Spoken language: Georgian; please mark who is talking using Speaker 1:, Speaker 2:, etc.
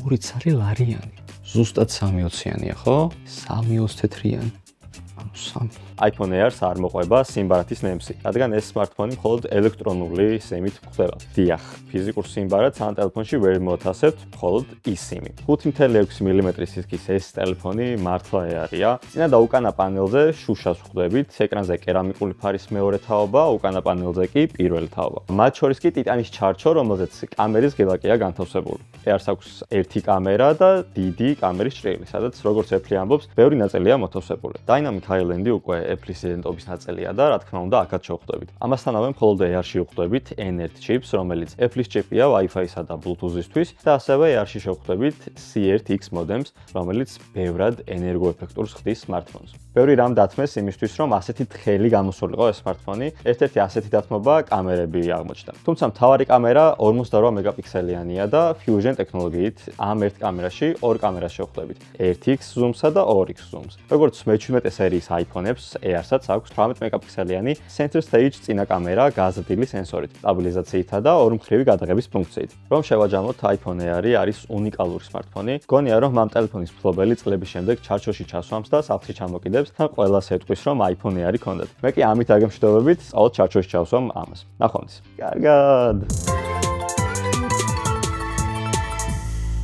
Speaker 1: 2 ლარიანი. ზუსტად 3.20-იანია, ხო? 3.24-იანი. ანუ 3.
Speaker 2: iPhone Air-ს არ მოყვება სიმბარათის ნემსი, რადგან ეს smartphone მხოლოდ ელექტრონული SIM-ით გვხვდება. დიახ, ფიზიკურ სიმბარათს ამ ტელეფონში ვერ მოთავსებთ, მხოლოდ eSIM-ი. 5.6 მმ სისქის ეს ტელეფონი მართლა Air-ია. წინა და უკანა პანელზე შუშას ვხვდებით, ეკრანზე კერამიკული ფარის მეორე თაობა, უკანა პანელზე კი პირველი თაობა. მათ შორის კი ტიტანის ჩარჩო, რომელზეც კამერის გელაკია განთავსებული. Air-ს აქვს ერთი კამერა და დიდი კამერის ჭრილი, სადაც როგორც Apple ამბობს, ბევრი ნაწილია მოთავსებული. Dynamic Island-ი უკვე Apple-ის იდენტობის ნაწილია და რა თქმა უნდა აქაც შევხვდებით. ამასთანავე მხოლოდ Air-ში ვხვდებით N1 chips, რომელიც Apple-ის ჭიპია Wi-Fi-სა და Bluetooth-ისთვის და ასევე Air-ში შევხვდებით C1X modems, რომელიც ბევრად ენერგოეფექტურს ხდის smartphones. ბევრი რამ დათმეს იმისთვის, რომ ასეთი თხელი გამოსულიყო ეს smartphone-ი. ერთ-ერთი ასეთი დათმობა კამერები აღმოჩნდა. თუმცა მთავარი კამერა 48 მეგაპიქსელიანია და Fusion ტექნოლოგიით ამ ერთ კამერაში ორ კამერას შევხვდებით. 1x zoom-სა და 2x zoom-ს. როგორც მე-17 სერიის iPhone-ებს, Air-საც აქვს 18 მეგაპიქსელიანი center stage წინა კამერა გაზრდილი სენსორით, სტაბილიზაციითა და ორმხრივი გადაღების ფუნქციით. რომ შევაჯამოთ, iPhone Air-ი არის უნიკალური smartphone-ი. გონია, რომ ამ ტელეფონის მფლობელი წლების შემდეგ ჩარჩოში ჩასვამს და სახლში ჩამოკიდებს თან ყველას ეტყვის, რომ iPhone Air-ი ქონდათ. მე კი ამით აგემშვიდობებით, სწავლოთ ჩარჩოში ჩავსვამ ამას. ნახვამდის. კარგად.